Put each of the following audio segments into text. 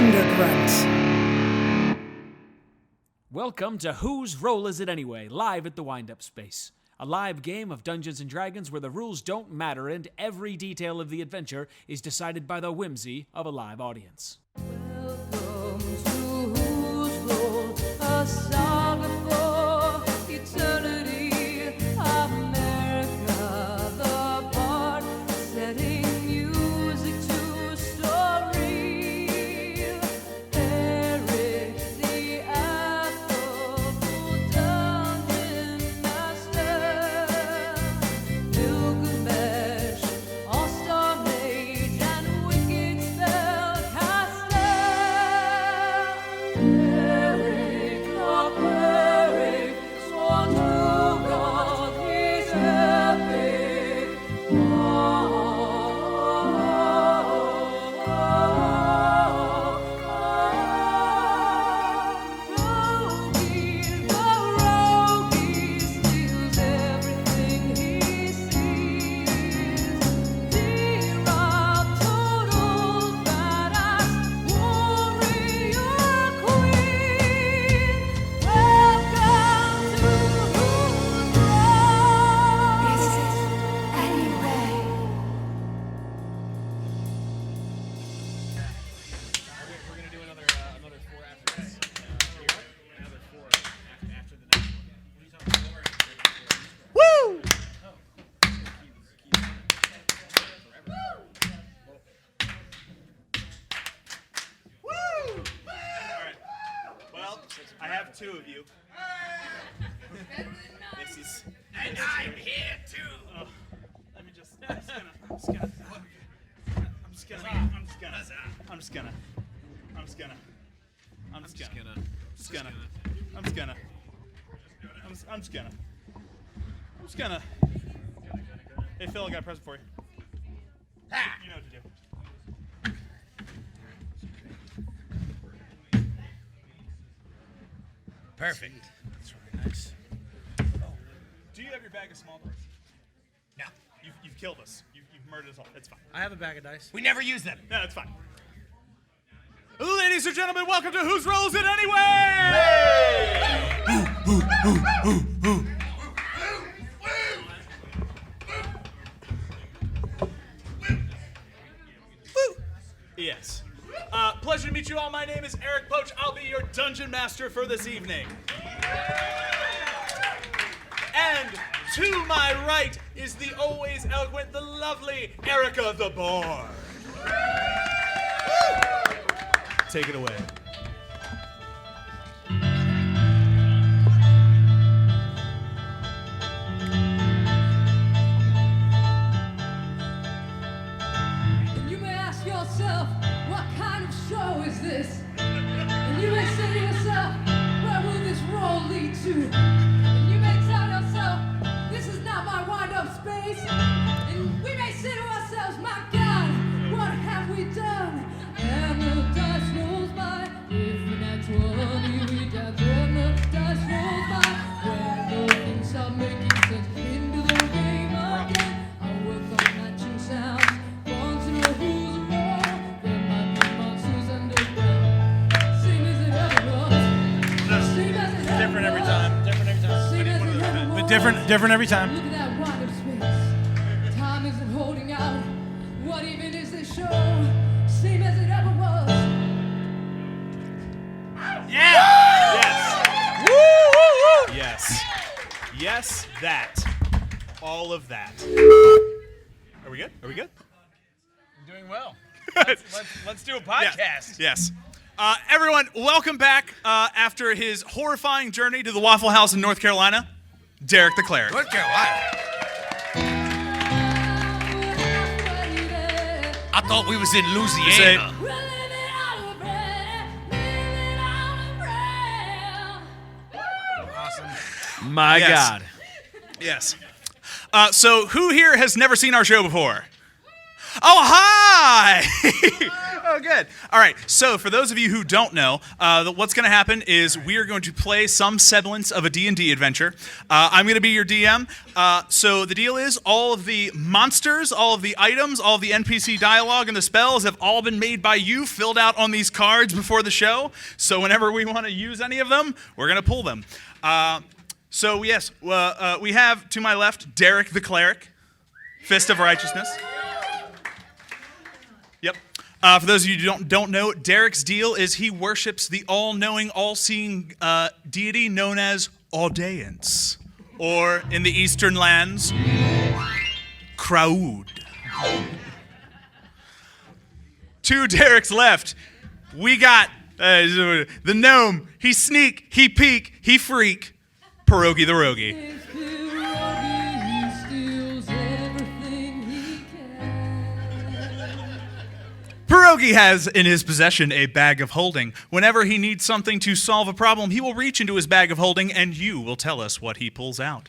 Undergrunt. Welcome to Whose Roll Is It Anyway, live at the Wind-Up Space. A live game of Dungeons & Dragons where the rules don't matter and every detail of the adventure is decided by the whimsy of a live audience. Welcome to Whose Roll, a saga for eternity. America, the part setting music to story. Eric, the affable dungeon master. Gilgamesh, all-star mage and wicked spellcaster. Eric, the cleric, sworn to God, he's epic. Rogie steals everything he sees. D-Rob, total badass, warrior queen. Welcome to Whose Roll Is It Anyway? We're gonna do another four after this. Another four after the next one. Woo! Alright. Well, I have two of you. This is. And I'm here too! Let me just. I'm just gonna. Hey Phil, I got a present for you. You know what to do. Perfect. That's really nice. Do you have your bag of small dice? No, You've killed us. You've murdered us all. It's fine. I have a bag of dice. we never use them. No, it's fine. Ladies and gentlemen, welcome to Whose Rolls It Anyway? Yes. Pleasure to meet you all. My name is Eric Poach. I'll be your dungeon master for this evening. And to my right is the always eloquent, the lovely Erica the Bard. Take it away. And you may ask yourself, what kind of show is this? And you may say to yourself, where will this roll lead to? And you may tell yourself, this is not my wind-up space. And we may say to ourselves, my God, what have we done? And the dice rolls by, if an natural we dance, and the dice rolls by, when the things start making sense into the game again. I work on matching sounds, once in a who's roll, there might be monsters underground. Same as it ever was, same as it ever Different every was. time. Different every time. Same as it ever was. But different every time. Look at that wind-up space. Time isn't holding out. What even is this show? Same as it ever was. Yes. Yes, that. All of that. Are we good? Are we good? I'm doing well. Let's do a podcast. Yes. Everyone, welcome back after his horrifying journey to the Waffle House in North Carolina, Derek the Cleric. North Carolina. I thought we was in Louisiana. We're living out of breath, living out of breath. Awesome. My Yes. God. Yes. So who here has never seen our show before? Oh, hi! Oh, good. All right. So, for those of you who don't know, what's going to happen is we are going to play some semblance of a D&D adventure. I'm going to be your DM. So, the deal is all of the monsters, all of the items, all of the NPC dialogue, and the spells have all been made by you, filled out on these cards before the show. So, whenever we want to use any of them, we're going to pull them. So, yes, we have to my left Derek the Cleric, Fist of Righteousness. Yep. For those of you who don't know, Derek's deal is he worships the all-knowing, all-seeing deity known as Audience, or in the Eastern lands, Kraud. To Derek's left, we got the gnome. He sneak, he peek, he freak, Pierogi the Rogie. Pierogi has in his possession a bag of holding. Whenever he needs something to solve a problem, he will reach into his bag of holding and you will tell us what he pulls out.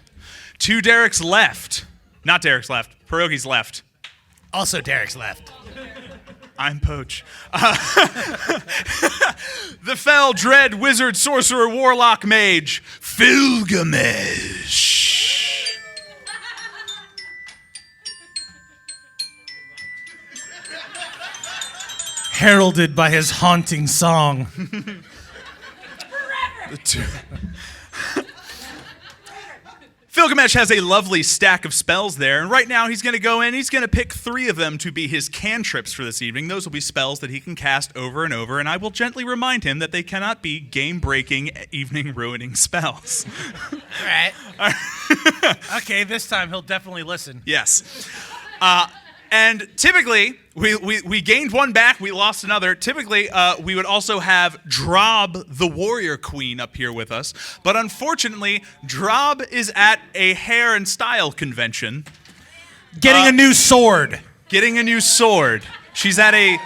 To Derek's left, not Derek's left, Pierogi's left. Also Derek's left. I'm Poach. The fell, dread, wizard, sorcerer, warlock, mage, Filgamesh. Heralded by his haunting song. Filgamesh has a lovely stack of spells there, and right now he's going to go in, he's going to pick 3 of them to be his cantrips for this evening. Those will be spells that he can cast over and over, and I will gently remind him that they cannot be game-breaking, evening-ruining spells. All right. Okay, this time he'll definitely listen. Yes. And typically, we gained one back, we lost another. Typically, we would also have Drob, the warrior queen, up here with us. But unfortunately, Drob is at a hair and style convention. Getting a new sword. Getting a new sword. She's at a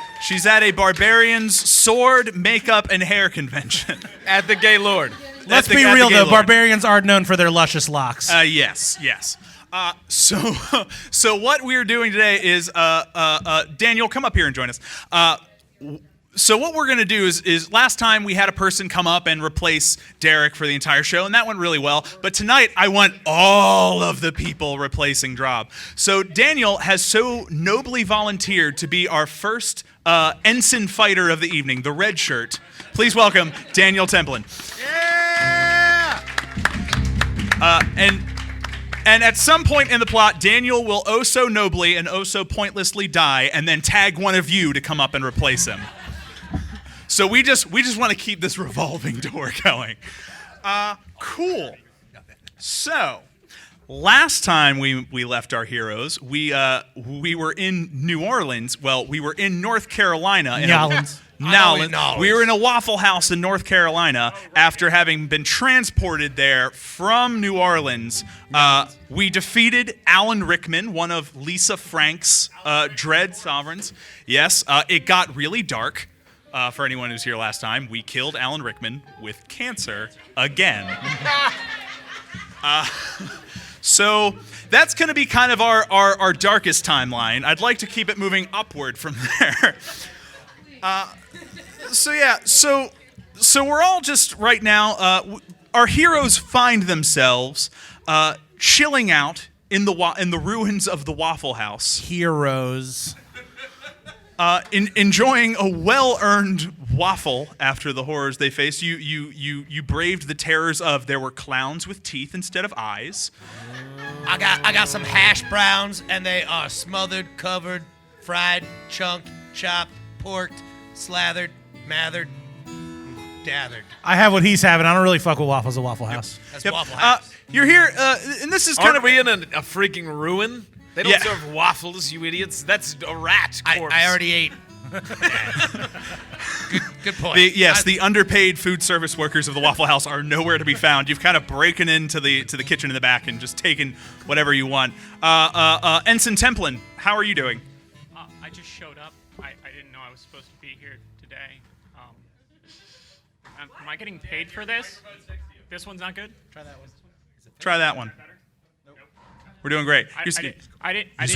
barbarian's sword, makeup, and hair convention. At the Gay Lord. Let's be real, though. Barbarians are known for their luscious locks. Yes. So what we're doing today is, Daniel, come up here and join us. So what we're going to do is last time we had a person come up and replace Derek for the entire show, and that went really well. But tonight, I want all of the people replacing Drob. So Daniel has so nobly volunteered to be our first ensign fighter of the evening, the red shirt. Please welcome Daniel Templin. Yeah! And at some point in the plot, Daniel will oh so nobly and oh so pointlessly die, and then tag one of you to come up and replace him. So we just want to keep this revolving door going. Cool. So last time we left our heroes, we were in New Orleans. Well, we were in North Carolina. Nowlands. We were in a Waffle House in North Carolina after having been transported there from New Orleans. We defeated Alan Rickman, one of Lisa Frank's Dread sovereigns. Yes, it got really dark. For anyone who's here last time, we killed Alan Rickman with cancer again. So that's going to be kind of our darkest timeline. I'd like to keep it moving upward from there. So we're all just right now. Our heroes find themselves chilling out in the ruins of the Waffle House. Heroes. Enjoying a well-earned waffle after the horrors they faced. You braved the terrors of there were clowns with teeth instead of eyes. I got some hash browns, and they are smothered, covered, fried, chunked, chopped, porked, slathered, mathered, dathered. I have what he's having. I don't really fuck with waffles at Waffle House. That's Waffle House. You're here, and this is kind Aren't of we in a freaking ruin? They don't Yeah. serve waffles, you idiots. That's a rat corpse. I already ate. Good point. The underpaid food service workers of the Waffle House are nowhere to be found. You've kind of broken into the kitchen in the back and just taken whatever you want. Ensign Templin, how are you doing? I just showed up. I didn't know I was supposed to be here today. Am I getting paid for this? This one's not good? Try that one. We're doing great. I Just didn't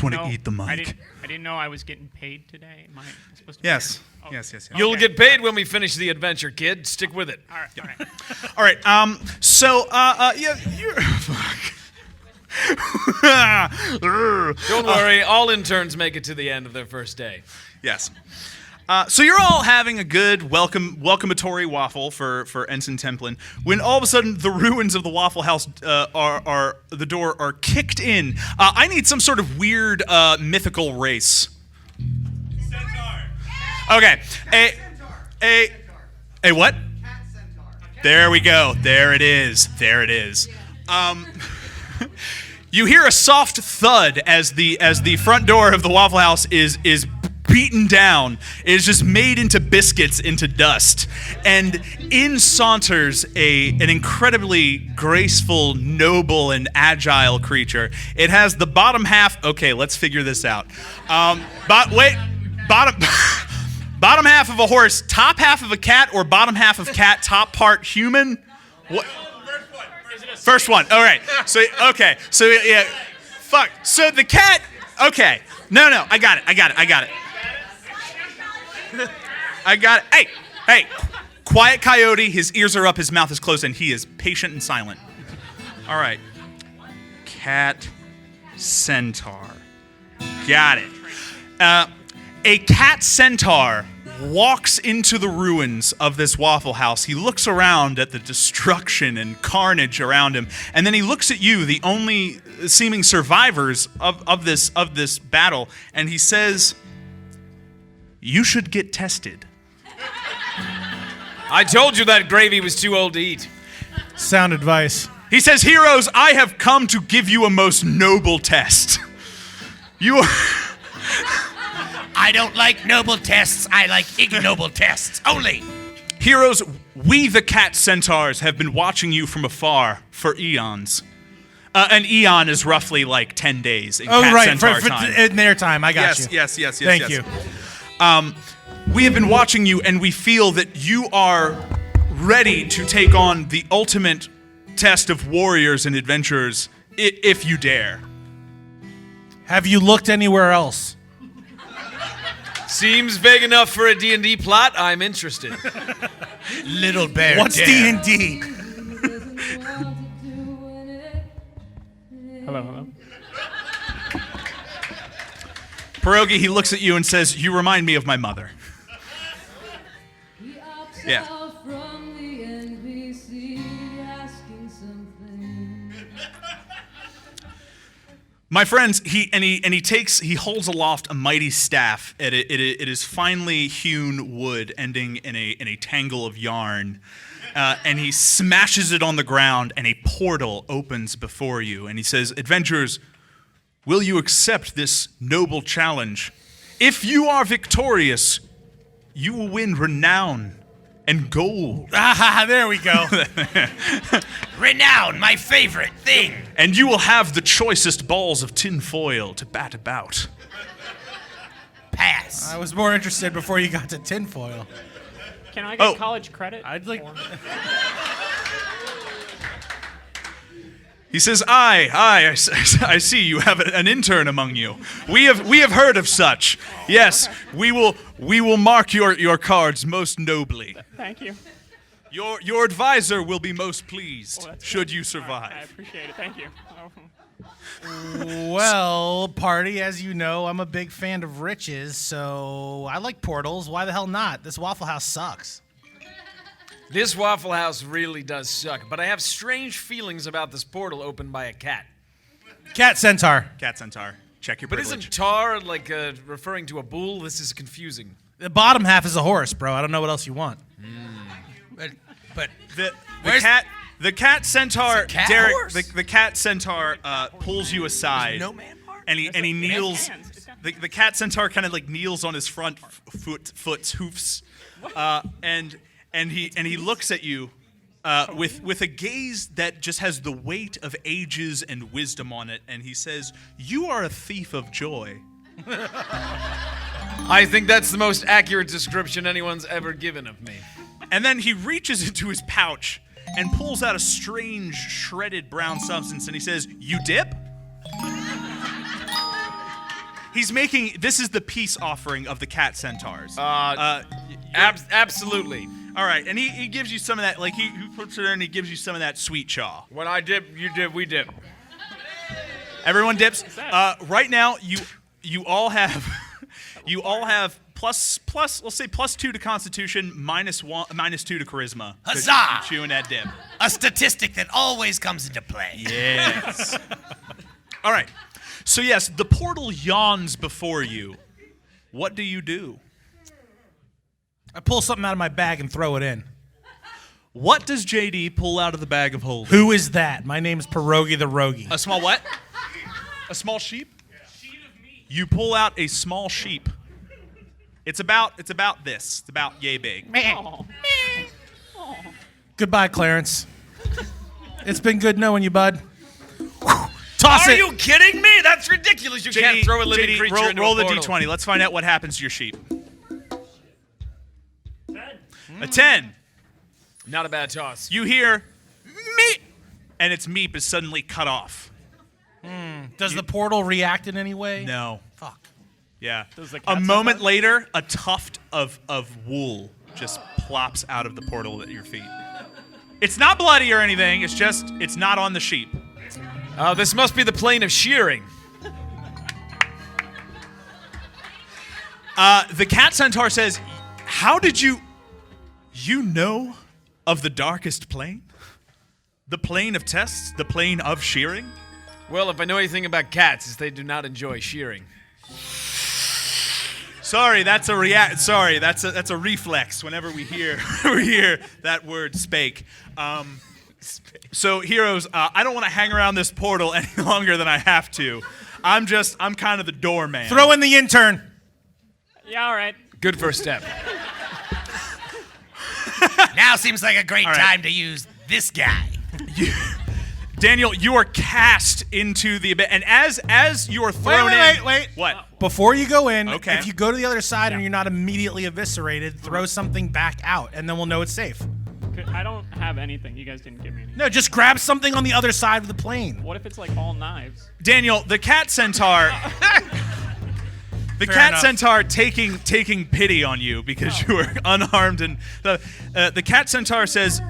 wanna know, eat the mic. I didn't know I was getting paid today. Am I supposed to? Yes. Oh. Yes. You'll Okay. get paid when we finish the adventure, kid. Stick with it. All right. All right. Yeah. You're. Fuck. Don't worry, all interns make it to the end of their first day. Yes. So you're all having a good welcomatory waffle for Ensign Templin, when all of a sudden the ruins of the Waffle House the door are kicked in. I need some sort of weird mythical race. Centaur. Okay. A what? Cat Centaur. There we go. There it is. You hear a soft thud as the front door of the Waffle House is beaten down. It is just made into biscuits, into dust. And in saunters an incredibly graceful, noble, and agile creature. It has the bottom half. Okay, let's figure this out. Bottom half of a horse, top half of a cat, or bottom half of cat, top part human? What? First one. All right. So yeah. Fuck. So the cat. Okay. No. I got it. Hey. Quiet coyote. His ears are up. His mouth is closed, and he is patient and silent. All right. Cat Centaur. Got it. A cat centaur walks into the ruins of this Waffle House. He looks around at the destruction and carnage around him, and then he looks at you, the only seeming survivors of this battle, and he says, "You should get tested." I told you that gravy was too old to eat. Sound advice. He says, "Heroes, I have come to give you a most noble test. You are..." I don't like noble tests. I like ignoble tests only. "Heroes, we the Cat Centaurs have been watching you from afar for eons." An eon is roughly like 10 days in Cat Centaur time. In their time, I got you. Yes. Thank you. We have been watching you, and we feel that you are ready to take on the ultimate test of warriors and adventurers, if you dare. Have you looked anywhere else? Seems vague enough for a D&D plot. I'm interested. Little bear. What's dare. D&D? Hello. Pierogi, he looks at you and says, "You remind me of my mother." Yeah. From the NPC asking something. My friends, he holds aloft a mighty staff. It is finely hewn wood, ending in a tangle of yarn, and he smashes it on the ground, and a portal opens before you. And he says, "Adventurers, will you accept this noble challenge? If you are victorious, you will win renown and gold. There we go. Renown, my favorite thing. And you will have the choicest balls of tinfoil to bat about." Pass. I was more interested before you got to tinfoil. Can I get Oh. college credit? I'd like. He says, I see you have an intern among you. We have heard of such. Yes, we will mark your cards most nobly. Thank you. Your advisor will be most pleased, Well, that's should good. you I survive. appreciate it. Thank you. Well, party, as you know, I'm a big fan of riches, so I like portals. Why the hell not? This Waffle House sucks. This Waffle House really does suck, but I have strange feelings about this portal opened by a cat. Cat Centaur. Cat Centaur, check your But privilege. isn't tar like referring to a bull? This is confusing. The bottom half is a horse, bro. I don't know what else you want. But the Where's- cat centaur, It's a cat Derek, horse? the cat centaur pulls you aside. no man part. And he kneels. hands. It's got- The cat centaur kind of like kneels on his front foot's hoofs, and he looks at you with a gaze that just has the weight of ages and wisdom on it, and he says, "You are a thief of joy." I think that's the most accurate description anyone's ever given of me. And then he reaches into his pouch and pulls out a strange shredded brown substance, and he says, "You dip?" He's making. This is the peace offering of the Cat Centaurs. Absolutely. All right, and he gives you some of that. Like he puts it in and he gives you some of that sweet chaw. When I dip, you dip, we dip. Everyone dips. Right now, you all have plus. Let's say +2 to Constitution, -2 to Charisma. Huzzah! Chewing that dip. A statistic that always comes into play. Yes. All right. So yes, the portal yawns before you. What do you do? I pull something out of my bag and throw it in. What does JD pull out of the bag of holding? Who is that? My name's Pierogi the Rogie. A small what? A small sheep? Sheet of meat. You pull out a small sheep. It's about this. It's about yay big. Goodbye, Clarence. It's been good knowing you, bud. Toss Are it. you kidding me? That's ridiculous. You can't throw a living JD, creature into roll a the portal. D20. Let's find out what happens to your sheep. 10. A 10. Not a bad toss. You hear meep, and its meep is suddenly cut off. Does the portal react in any way? No. Fuck. Yeah. Does the A cat moment centaur? later, a tuft of wool just plops out of the portal at your feet. It's not bloody or anything. It's not on the sheep. Oh, this must be the plane of shearing. The Cat Centaur says, "How did you know of the darkest plane? The plane of tests? The plane of shearing?" Well, if I know anything about cats, is they do not enjoy shearing. Sorry, that's a reflex whenever we hear that word spake. So heroes, I don't want to hang around this portal any longer than I have to. I'm kind of the doorman. Throw in the intern. Yeah, all right. Good first step. Now seems like a great right. time to use this guy. Daniel, you are cast into the abyss, and as you are thrown in. Wait. What? Before you go in, Okay. if you go to the other side and you're not immediately eviscerated, throw something back out, and then we'll know it's safe. I don't have anything. You guys didn't give me anything. No, just grab something on the other side of the plane. What if it's like all knives? Daniel, the Cat Centaur. The Fair Cat enough. Centaur taking pity on you because you are unarmed, and the Cat Centaur says,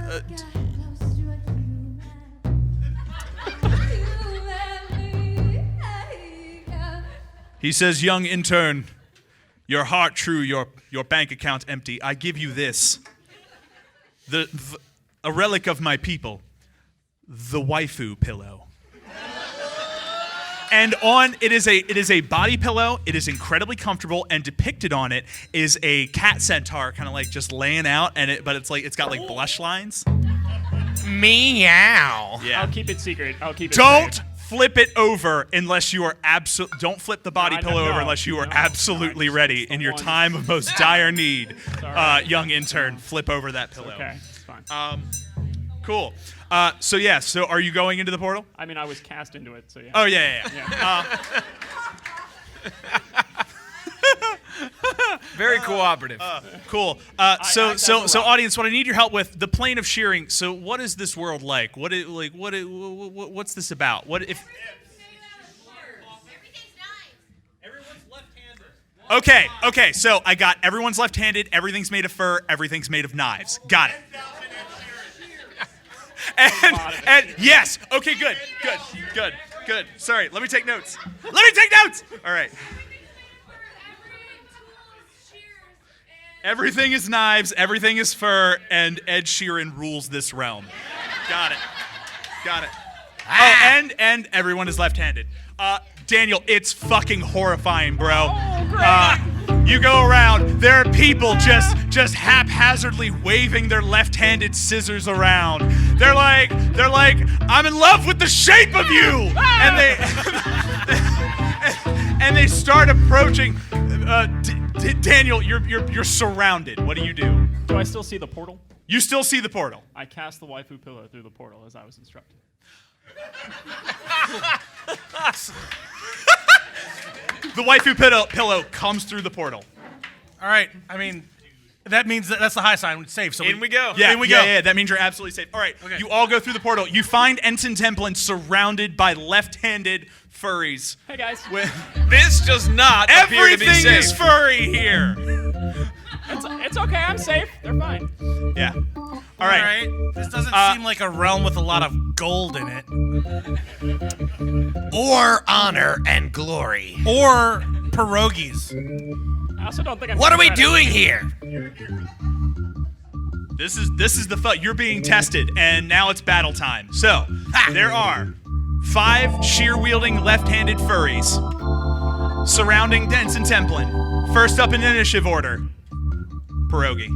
he says, "Young intern, your heart true, your bank account empty. I give you this, a relic of my people, the waifu pillow." And it is a body pillow. It is incredibly comfortable, and depicted on it is a cat centaur, kind of like just laying out, but it's got like blush lines. Meow. Yeah. I'll keep it secret. I'll keep it Don't safe. flip it over unless you are Don't flip the body No, pillow no, over unless you are no. absolutely ready in your one. time of most dire need. Sorry. Young intern, flip over that pillow. Okay, it's fine. Cool. So are you going into the portal? I mean, I was cast into it, so yeah. Oh yeah. Very cooperative. Cool. act So as a rock. audience, what I need your help with, the plane of shearing. So what is this world like? What's this about? What if? Okay. So I got everyone's left-handed. Everything's made of fur. Everything's made of knives. Got it. And yes. Okay. Good. Sorry. Let me take notes. All right. Everything is knives, everything is fur, and Ed Sheeran rules this realm. Got it. Oh, and everyone is left-handed. Daniel, it's fucking horrifying, bro. You go around, there are people just haphazardly waving their left-handed scissors around. They're like, I'm in love with the shape of you, and they start approaching. Daniel, you're surrounded. What do you do? Do I still see the portal? You still see the portal. I cast the waifu pillow through the portal as I was instructed. The waifu pillow comes through the portal. All right. I mean, That means that's the high sign. Safe. So In we go. Yeah, In we go. Yeah, that means you're absolutely safe. All right, you all go through the portal. You find Ensign Templin surrounded by left-handed furries. Hey guys. This does not appear to be Everything safe. is furry here. It's okay. I'm safe. They're fine. Yeah. All All right. right. This doesn't seem like a realm with a lot of gold in it. Or honor and glory. Or pierogies. I also don't think I'm. What are we ready. doing here? This is the fun. You're being tested, and now it's battle time. So there are 5 shear-wielding left-handed furries surrounding Ensign Templin. First up in initiative order, Pierogi.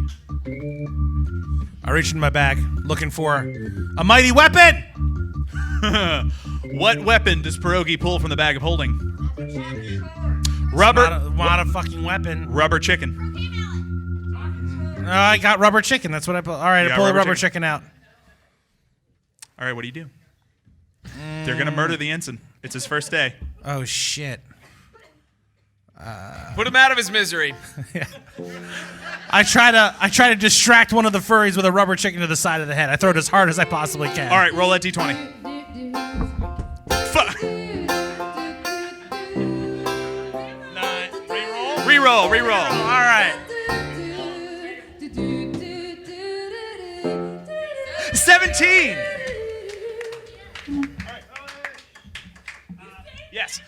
I reach in my bag, looking for a mighty weapon. What weapon does Pierogi pull from the bag of holding? Rubber. Not a fucking weapon. Rubber chicken. I got rubber chicken. That's what I pull. All right, You I got pull the rubber rubber chicken out. All right, what do you do? They're gonna murder the ensign. It's his first day. Oh shit. Put him out of his misery. I try to distract one of the furries with a rubber chicken to the side of the head. I throw it as hard as I possibly can. All right, roll that d20. Fuck. Reroll. All right. 17. Yes.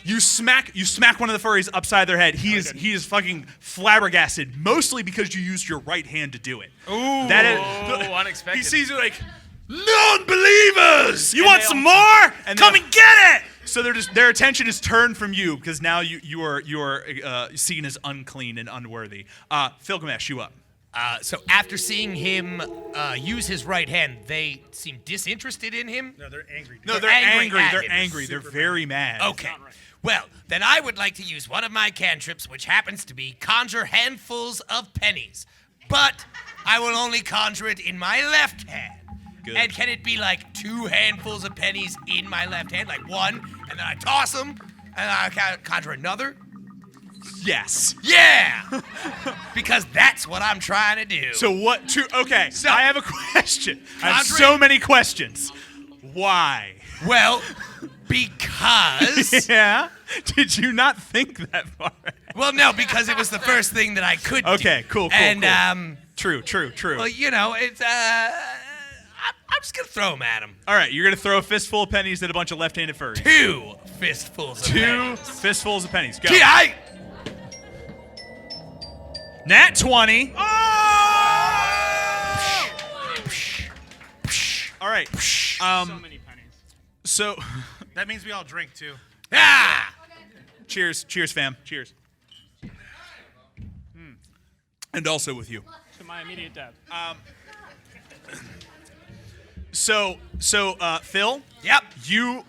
You smack one of the furries upside their head. He is fucking flabbergasted, mostly because you used your right hand to do it. Ooh, That is unexpected. He sees you like non-believers. You want some more? Come and get it. So their attention is turned from you because now you are seen as unclean and unworthy. Filgamesh, you up. So after seeing him use his right hand, they seem disinterested in him? No, they're angry. No, they're angry angry. at They're him. angry. They're very mad. Okay. Well, then I would like to use one of my cantrips, which happens to be conjure handfuls of pennies. But I will only conjure it in my left hand. Good. And can it be like 2 handfuls of pennies in my left hand? Like one, and then I toss them, and I conjure another? Yes. Yeah! Because that's what I'm trying to do. So what? Okay. So- I have a question. I have Conjuring- so many questions. Why? Well, because... Yeah. Did you not think that far? Well, no, because it was the first thing that I could do. Okay. Cool. And, True. well, you know, it's, I'm just gonna throw them at him. All right. You're gonna throw a fistful of pennies at a bunch of left-handed furries. 2 fistfuls of 2 pennies. fistfuls of pennies. Go. Gee, Nat 20. All right. So many pennies. So, That means we all drink too. Ah! cheers, fam. Cheers. And also with you. To my immediate death. So, Phil. Yep. You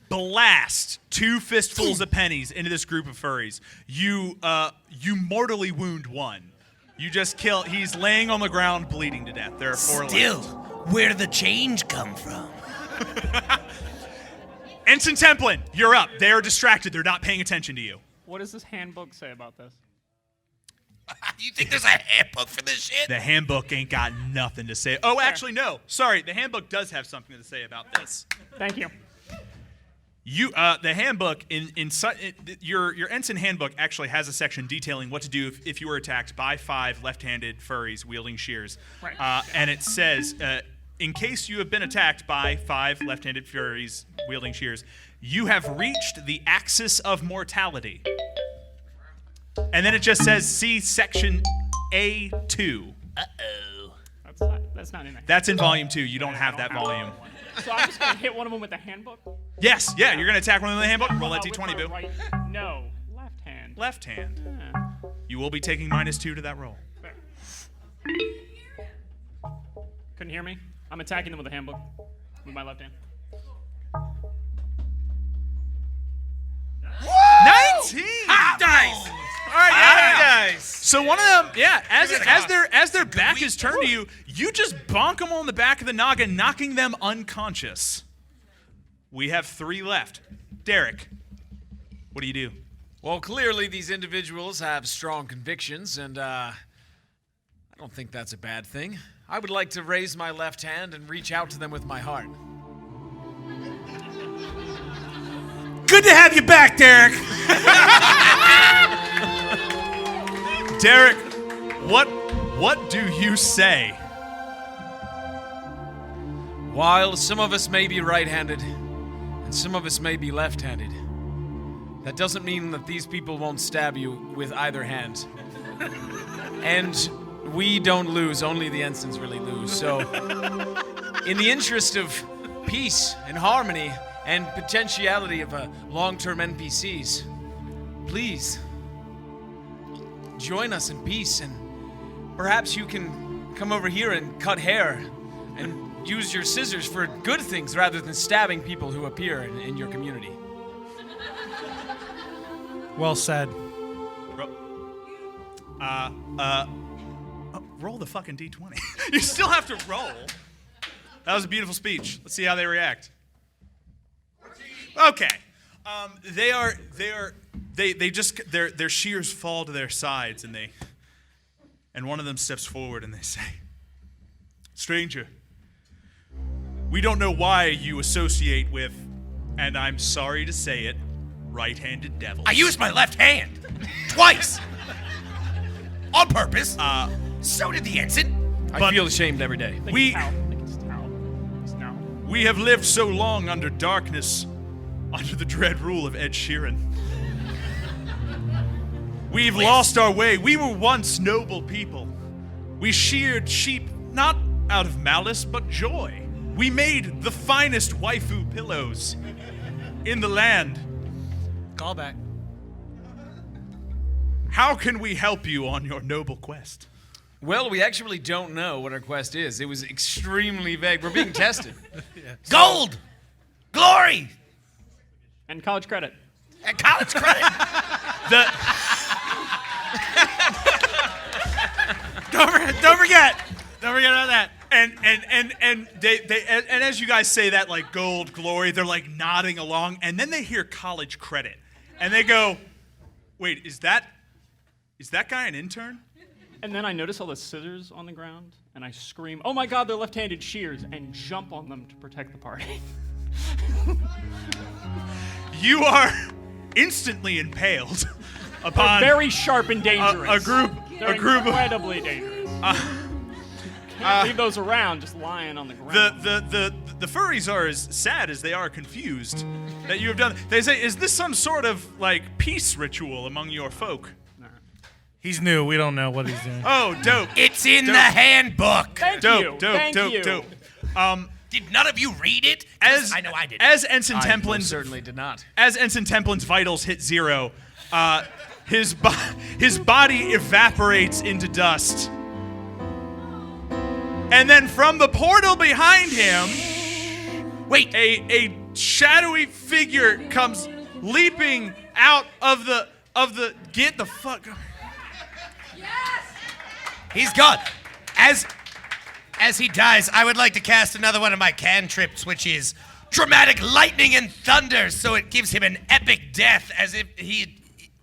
blast 2 fistfuls of pennies into this group of furries. You mortally wound one. You just kill. He's laying on the ground, bleeding to death. There are 4 Still, left. where did the change come from? Ensign Templin, you're up. They are distracted. They're not paying attention to you. What does this handbook say about this? You think there's a handbook for this shit? The handbook ain't got nothing to say. Oh, actually, no. Sorry, the handbook does have something to say about this. Thank you. The handbook your ensign handbook actually has a section detailing what to do if you were attacked by 5 left-handed furries wielding shears. Right. And it says, in case you have been attacked by 5 left-handed furries wielding shears, you have reached the axis of mortality. And then it just says, see section A2. That's not in there. That's in volume 2. You don't have that volume. So I'm just gonna hit one of them with the handbook. Yes, yeah, you're gonna attack one of the handbook. Roll that With d20, my boo. right- no, left hand. Left hand. Yeah. You will be taking -2 to that roll. There. Couldn't hear me? I'm attacking them with a handbook with my left hand. 19. Dice! All right, Ah, guys. So one of them, yeah, as their back is turned to you, you just bonk them on the back of the noggin, knocking them unconscious. We have 3 left. Derek, what do you do? Well, clearly these individuals have strong convictions, and I don't think that's a bad thing. I would like to raise my left hand and reach out to them with my heart. Good to have you back, Derek. Derek, what do you say? While some of us may be right-handed, and some of us may be left-handed, that doesn't mean that these people won't stab you with either hand. And we don't lose, only the ensigns really lose. So, in the interest of peace and harmony and potentiality of long-term NPCs, please join us in peace, and perhaps you can come over here and cut hair and use your scissors for good things rather than stabbing people who appear in your community. Well said. Roll the fucking D20. You still have to roll. That was a beautiful speech. Let's see how they react. Okay. Their shears fall to their sides, and one of them steps forward and they say, "Stranger, we don't know why you associate with, and I'm sorry to say it, right-handed devils." I used my left hand twice on purpose. So did the ensign. I feel ashamed every day. We have lived so long under darkness, under the dread rule of Ed Sheeran. We've lost our way. We were once noble people. We sheared sheep not out of malice, but joy. We made the finest waifu pillows in the land. Call back. How can we help you on your noble quest? Well, we actually don't know what our quest is. It was extremely vague. We're being tested. Gold! Glory! And college credit. And college credit! Don't forget about that. And as you guys say that, like, gold, glory, they're like nodding along, and then they hear college credit, and they go, "Wait, is that guy an intern?" And then I notice all the scissors on the ground, and I scream, "Oh my God, they're left-handed shears," and jump on them to protect the party. You are instantly impaled upon They're very sharp and dangerous. a group of incredibly dangerous. Can't leave those around just lying on the ground. the furries are as sad as they are confused that you have done. They say, "Is this some sort of like peace ritual among your folk?" He's new. We don't know what he's doing. Oh, dope. It's in the handbook. Thank you. Dope. Did none of you read it? I know I did. As Ensign I Templin's certainly did not. As Ensign Templin's vitals hit 0, his body evaporates into dust. And then from the portal behind him, Wait. a shadowy figure comes leaping out of the get the fuck. He's gone. As he dies, I would like to cast another one of my cantrips, which is dramatic lightning and thunder, so it gives him an epic death, as if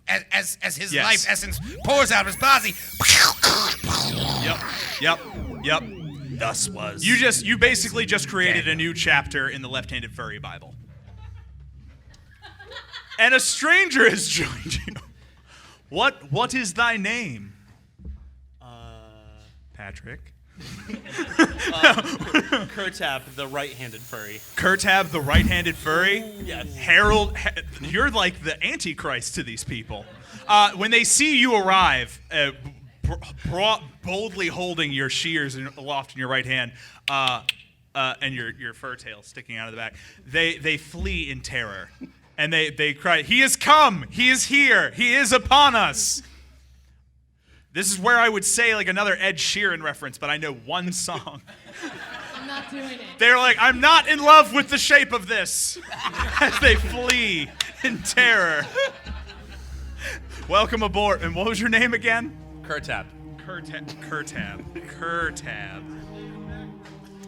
as his Yes. life essence pours out of his body. Yep. Thus was. You basically just created a new chapter in the left-handed furry Bible. And a stranger has joined you. What is thy name? Patrick. Kurtab, the right-handed furry. Kurtab, the right-handed furry? Yes. Harold, you're like the antichrist to these people. When they see you arrive, boldly holding your shears aloft in your right hand, and your fur tail sticking out of the back, they flee in terror. And they cry, "He has come! He is here! He is upon us!" This is where I would say like another Ed Sheeran reference, but I know one song. I'm not doing it. They're like, "I'm not in love with the shape of this," as they flee in terror. Welcome aboard. And what was your name again? Kurtab. Kurtab.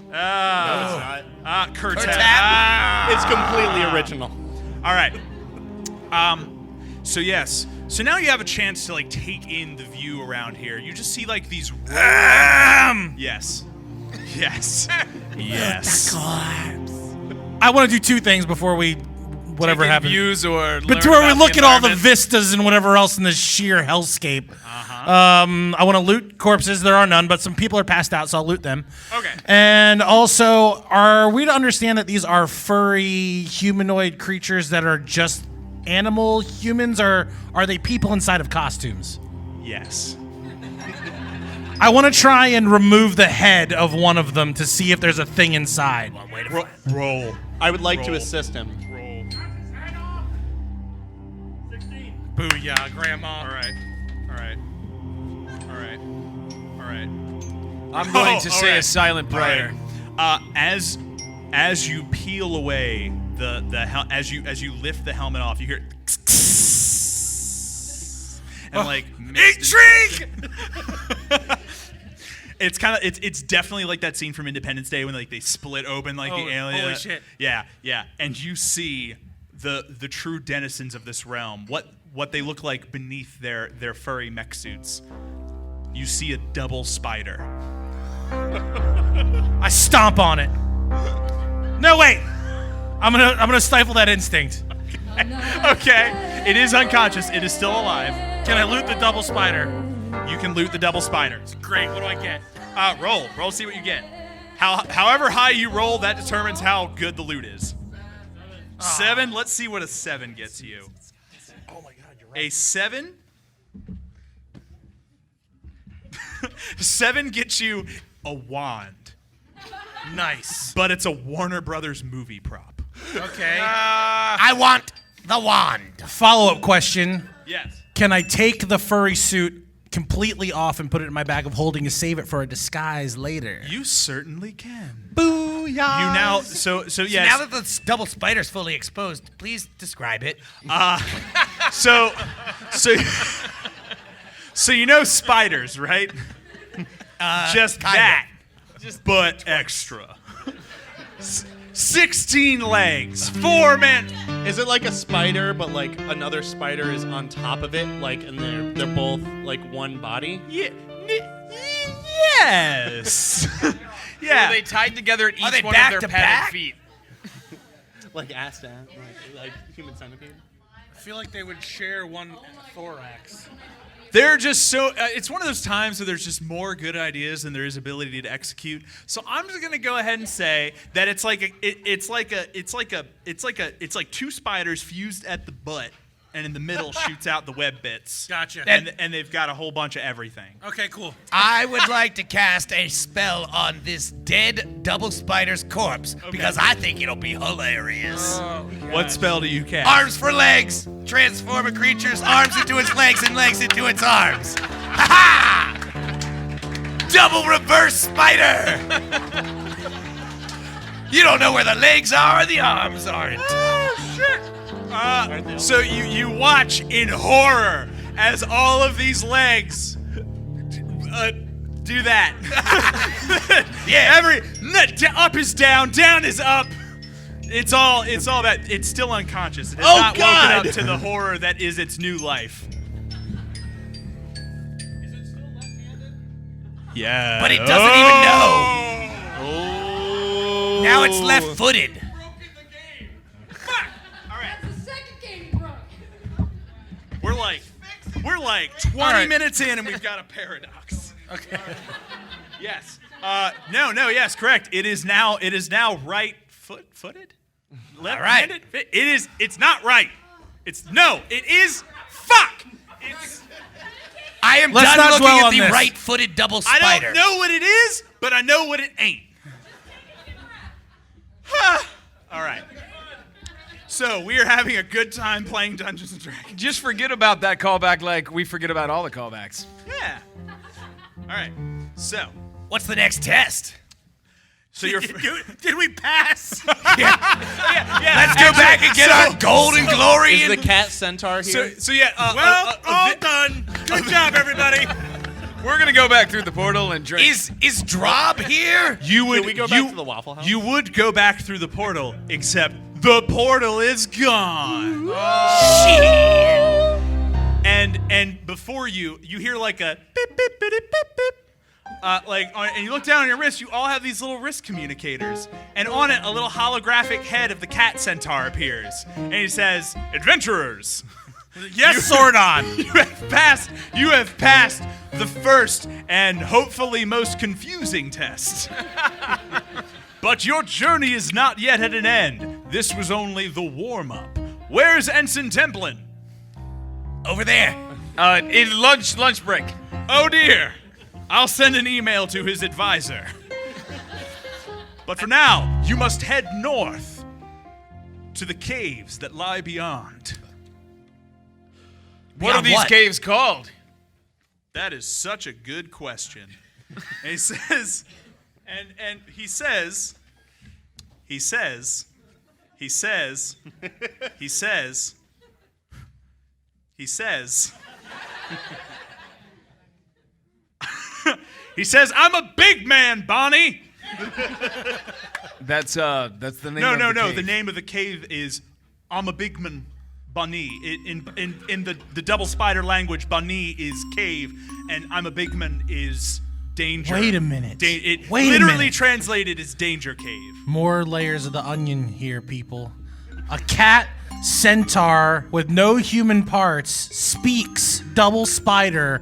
No, it's not. Kurtab. It's completely original. All right. So yes. So now you have a chance to like take in the view around here. You just see like these. Yes. Yes. Yes. I want to do two things before we, whatever Taking happens. views or Before we look at all the environment. vistas and whatever else in this sheer hellscape. I want to loot corpses. There are none, but some people are passed out, so I'll loot them. Okay. And also, are we to understand that these are furry humanoid creatures that are just animal humans, or are they people inside of costumes? Yes. I want to try and remove the head of one of them to see if there's a thing inside. Roll. I would like to Roll. assist him. Roll. Booyah, Grandma. All right. All right. All right. All right. I'm going to all say right. a silent All prayer. right. As you peel away as you lift the helmet off, you hear and like intrigue. It's kind of it's definitely like that scene from Independence Day when like they split open like the alien. holy shit. Yeah, yeah. And you see the true denizens of this realm. What they look like beneath their furry mech suits. You see a double spider. I stomp on it. No, wait. I'm gonna stifle that instinct. Okay. It is unconscious. It is still alive. Can I loot the double spider? You can loot the double spiders. Great. What do I get? Roll, see what you get. However high you roll, that determines how good the loot is. 7, let's see what a 7 gets you. Oh my God, you're right. A 7? 7 gets you a wand, Nice. but it's a Warner Brothers movie prop. Okay. I want the wand. Follow-up question. Yes. Can I take the furry suit completely off and put it in my bag of holding to save it for a disguise later? You certainly can. Booyah! You now, so yes. Now that the double spider's fully exposed, please describe it. So you know spiders, right? Just kinda. that, but extra. 16 legs, 4 men. Is it like a spider, but like another spider is on top of it, like, and they're both like one body? Yeah. Yes. Yeah. Are they tied together at Are they each one back of to their padded back? feet? Like ass down, like human centipede? I feel like they would share one thorax. They're just so. It's one of those times where there's just more good ideas than there is ability to execute. So I'm just gonna go ahead and say that it's like two spiders fused at the butt, and in the middle shoots out the web bits. Gotcha. And they've got a whole bunch of everything. Okay, cool. I would like to cast a spell on this dead double spider's corpse because I think it'll be hilarious. What spell do you cast? Arms for legs. Transform a creature's arms into its legs and legs into its arms. Ha ha! Double reverse spider! You don't know where the legs are, the arms aren't. So you watch in horror as all of these legs do that. Yeah. Up is down is up. It's all that. It's still unconscious. It has not God. woken up to the horror that is its new life. Is it still left-handed? Yeah. But it doesn't even know. Oh. Now it's left-footed. That's the second game you broke. We're like 20 right. minutes in and we've got a paradox. Okay. Yes. Yes, correct. It is now right footed? Left-handed? It's not right. It is fuck. I am Let's done not looking dwell at on the this. right-footed double I spider. don't know what it is, but I know what it ain't. All right. So we are having a good time playing Dungeons and Dragons. Just forget about that callback like we forget about all the callbacks. Yeah. All right. So What's the next test? you're. Did we pass? Yeah. Let's go back and get our golden glory. Is the Cat Centaur here? So yeah. all done. Good job, everybody. We're gonna go back through the portal and drink. Is Drob here? You would Can we go back to the Waffle House? You would go back through the portal, except the portal is gone. And before you hear like a beep beep beep beep beep. And you look down on your wrist, you all have these little wrist communicators. And on it, a little holographic head of the Cat Centaur appears. And he says, "Adventurers, Yes, Sordon. you have passed the first and hopefully most confusing test. But your journey is not yet at an end. This was only the warm-up. Where's Ensign Templin?" Over there. In lunch break. "Oh dear. I'll send an email to his advisor. But for now, you must head north to the caves that lie beyond." What are these caves called? That is such a good question. And he says, and he says, "I'm a big man, Bonnie." That's the name No, of the cave. the name of the cave is I'm a big man, Bonnie. In the double spider language, Bonnie is cave, and I'm a big man is danger. Wait a minute. It Wait a literally minute. translated as danger cave. More layers of the onion here, people. A cat centaur with no human parts speaks double spider.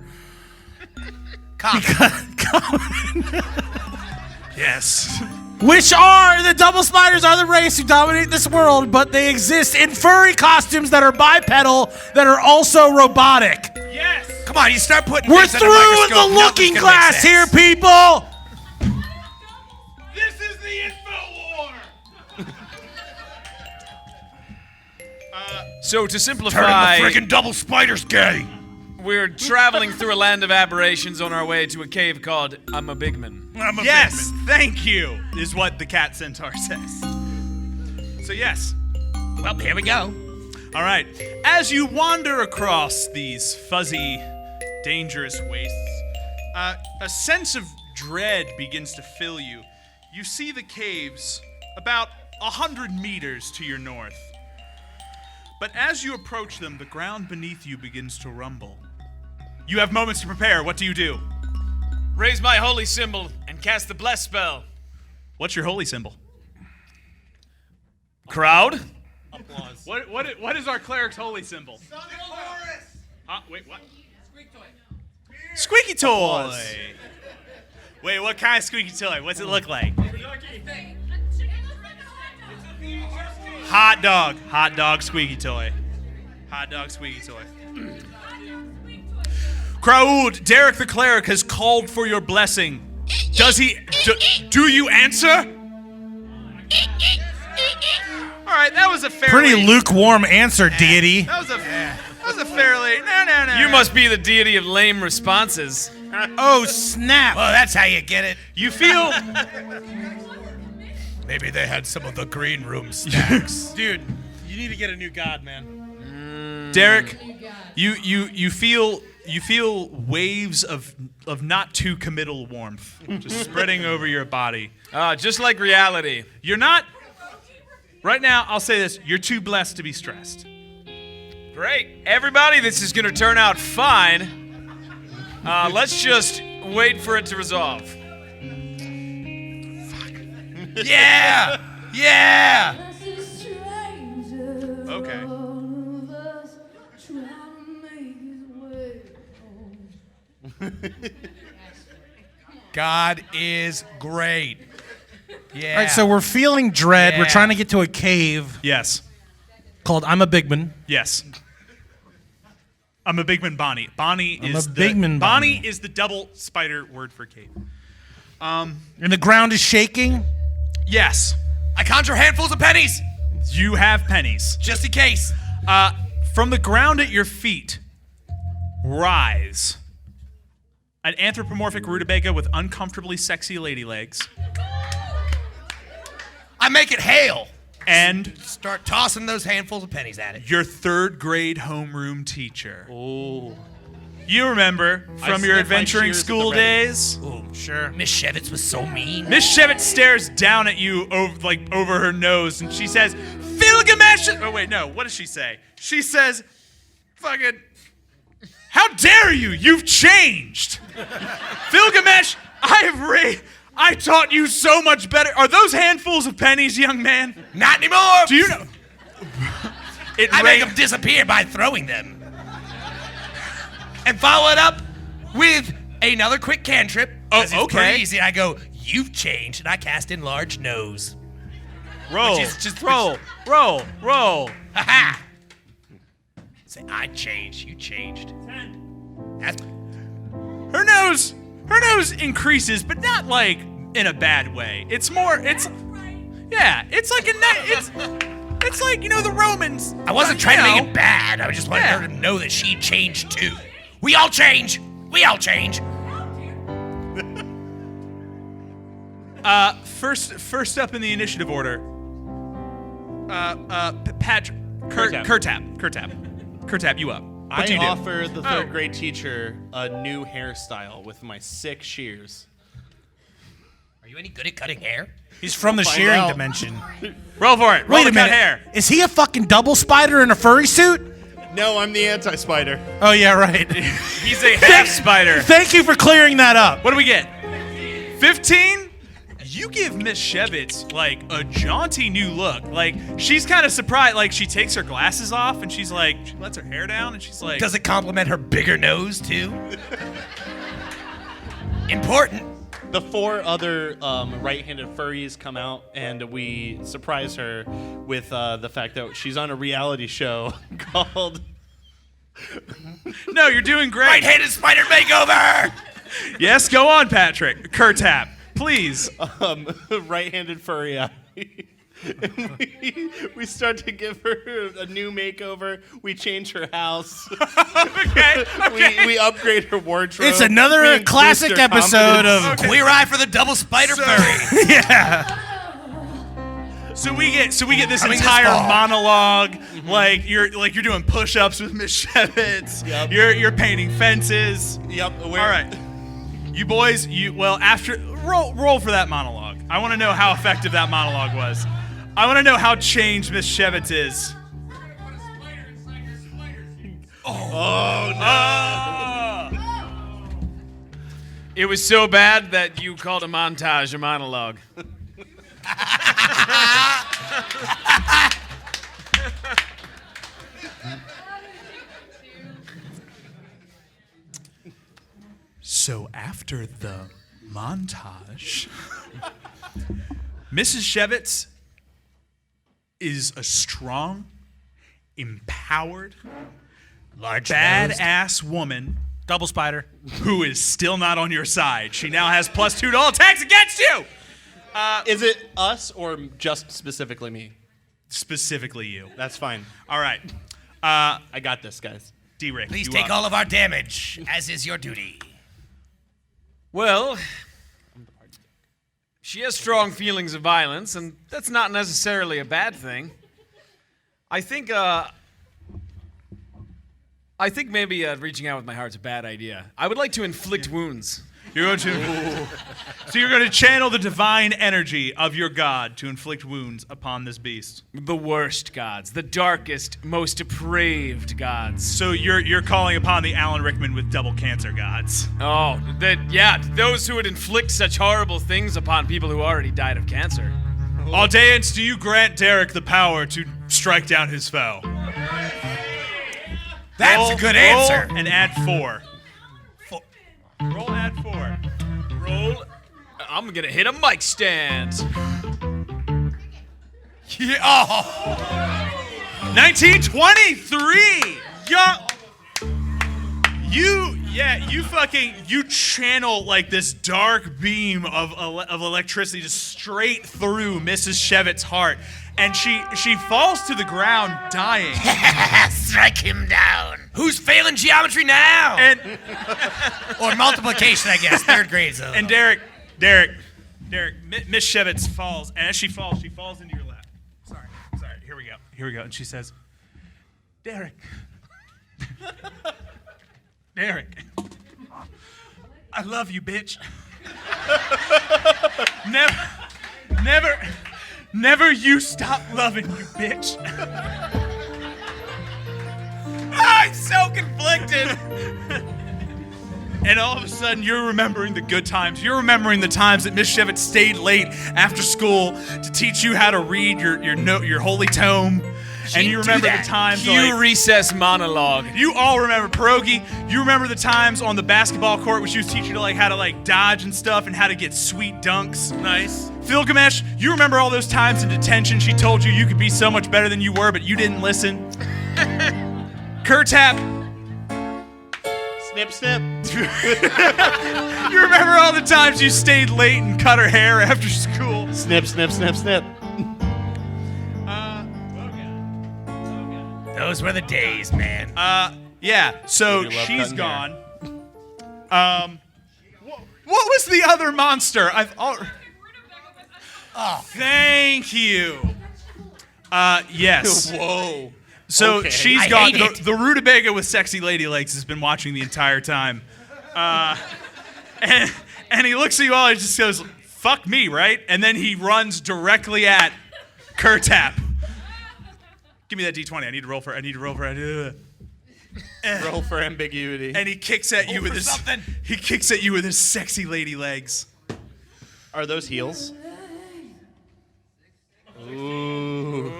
Yes. Which are the double spiders are the race who dominate this world, but they exist in furry costumes that are bipedal, that are also robotic. Yes. Come on, you start putting We're things under through a the microscope, looking nothing's gonna glass make here, sense. people. This is the info war. So to Turning simplify, the friggin' double spiders gay. we're traveling through a land of aberrations on our way to a cave called I'm a Big Man. Yes, thank you, is what the Cat Centaur says. So yes. Well, here we go. All right. As you wander across these fuzzy, dangerous wastes, a sense of dread begins to fill you. You see the caves about 100 meters to your north. But as you approach them, the ground beneath you begins to rumble. You have moments to prepare. What do you do? Raise my holy symbol and cast the bless spell. What's your holy symbol? Crowd? Applause. What is our cleric's holy symbol? Wait, what? Squeaky toy. Wait, what kind of squeaky toy? What's it look like? Hot dog squeaky toy. Hot dog squeaky toy. Kraud, Derek the cleric has called for your blessing. Does he? Do you answer? All right, that was a fairly Pretty lukewarm answer, deity. That was a fairly no. You must be the deity of lame responses. Oh, snap. Well, that's how you get it. You feel Maybe they had some of the green room snacks. Dude, you need to get a new god, man. Derek, you feel waves of not too committal warmth just spreading over your body. Just like reality. You're not right now, I'll say this, you're too blessed to be stressed. Great. Everybody, this is going to turn out fine. Let's just wait for it to resolve. Yeah! Yeah! Okay. God is great. Yeah. All right, so we're feeling dread. Yeah. We're trying to get to a cave Yes. called I'm a Big Man. Yes. I'm a big man, Bonnie. Bonnie I'm is a big man, Bonnie Bonnie. is the double spider word for cave. And the ground is shaking. Yes. I conjure handfuls of pennies, You have pennies. just in case. From the ground at your feet, rise an anthropomorphic rutabaga with uncomfortably sexy lady legs I make it hail. and Start tossing those handfuls of pennies at it. your third grade homeroom teacher. Oh. You remember from your sniff my adventuring shears at school the ready. days? Oh, sure. Miss Shevitz was so mean. Miss Shevitz stares down at you over her nose and she says, Filgamesh! Oh, wait, no. What does she say? She says, fucking, How dare you? You've changed. Gilgamesh, I taught you so much better. Are those handfuls of pennies, young man? Not anymore. Do you know? I make them disappear by throwing them. And follow it up with another quick cantrip. Oh, It's okay. pretty easy. I go, you've changed, and I cast Enlarge Nose. Roll. Which is just roll. Ha-ha! Say, I changed, you changed. That's Her nose increases, but not like in a bad way. It's like it's like, you know, the Romans. I wasn't trying to make it bad. I just wanted her to know that she changed too. We all change. We all change. First up in the initiative order. Patrick. Kurtap, you up. What do you do? offer the third grade teacher a new hairstyle with my sick shears. Are you any good at cutting hair? He's from the Find shearing out. dimension. Roll for it. Roll Wait to a cut minute. hair. Is he a fucking double spider in a furry suit? No, I'm the anti-spider. Oh, yeah, right. He's a half spider. Thank you for clearing that up. What do we get? 15? You give Miss Shevitz, like, a jaunty new look. Like, she's kind of surprised. Like, she takes her glasses off, and she's like, she lets her hair down, and she's like... Does it compliment her bigger nose too? Important. The 4 other right-handed furries come out, and we surprise her with the fact that she's on a reality show called... No, you're doing great. Right-handed spider makeover! Yes, go on, Patrick. Kurtap, please. Right-handed furry eye. And we start to give her a new makeover. We change her house. Okay. We upgrade her wardrobe. It's another We increase classic her episode confidence. of... Queer eye for the double spider furry. Yeah. So we get this Coming this entire fall. monologue, like you're doing push-ups with Miss Shevitz. Yep. You're painting fences. Yep. All right, you boys. After roll for that monologue. I want to know how effective that monologue was. I want to know how changed Miss Shevitz is. Oh no. It was so bad that you called a montage a monologue. So after the montage, Mrs. Shevitz is a strong, empowered, badass woman Double spider. who is still not on your side. She now has +2 to all attacks against you. Is it us or just specifically me? Specifically you. That's fine. All right. I got this, guys. D-Rick, Please you take up. all of our damage, as is your duty. Well, she has strong feelings of violence, and that's not necessarily a bad thing. I think maybe reaching out with my heart's a bad idea. I would like to inflict wounds. You're going to. So you're going to channel the divine energy of your god to inflict wounds upon this beast. The worst gods, the darkest, most depraved gods. So you're calling upon the Alan Rickman with double cancer gods. Oh, those who would inflict such horrible things upon people who already died of cancer. Aldeans, do you grant Derek the power to strike down his foe? That's a good answer. Roll and add 4. Roll, add 4. Roll. I'm gonna hit a mic stand. Yeah. Oh. 1923. You channel like this dark beam of electricity just straight through Mrs. Shevitz's heart, and she falls to the ground dying. Strike him down. Who's failing geometry now? And Or multiplication, I guess. Third grade. So. and Derek, Miss Shevitz falls, and as she falls into your lap. Sorry. Here we go. And she says, Derek, I love you, bitch. Never you stop loving you, bitch. I'm so conflicted. And all of a sudden, you're remembering the good times. You're remembering the times that Miss Shevitz stayed late after school to teach you how to read your holy tome. And you remember the times Cue recess monologue. You all remember Pierogi. You remember the times on the basketball court where she was teaching you how to dodge and stuff and how to get sweet dunks. Nice. Gilgamesh, you remember all those times in detention she told you could be so much better than you were, but you didn't listen. Kurtap. Snip, snip. You remember all the times you stayed late and cut her hair after school. Snip, snip, snip, snip. Those were the days, man. Yeah, so Dude, you love she's cutting gone. What was the other monster? Thank you. Yes. Whoa. So Okay. she's I gone. hate it. The rutabaga with sexy lady legs has been watching the entire time. And he looks at you all and just goes, fuck me, right? And then he runs directly at Kurtap. Give me that D20. I need to roll for Roll for ambiguity. And he kicks at you with his something. He kicks at you with his sexy lady legs. Are those heels? Ooh.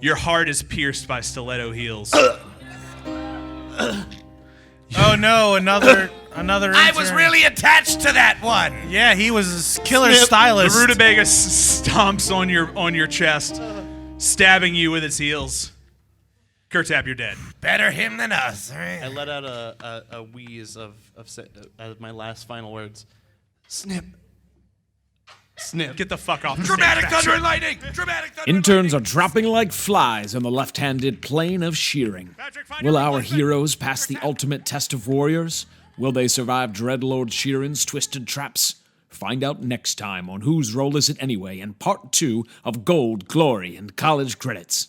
Your heart is pierced by stiletto heels. Oh no, another I was intern. really attached to that one. Yeah, he was a killer Snip. The stylist. rutabaga stomps on your chest, stabbing you with its heels. Kurtap, you're dead. Better him than us. All right. I let out a wheeze of my last final words. Snip. Snip. Get the fuck off the Dramatic stage, thunder Patrick. and lightning. Dramatic thunder. and Interns are lightning. dropping like flies on the left-handed plane of shearing. Patrick, find Will your our replacement. heroes pass the ultimate test of warriors? Will they survive Dread Lord Sheeran's twisted traps? Find out next time on Whose Role Is It Anyway in Part 2 of Gold, Glory, and College Credits.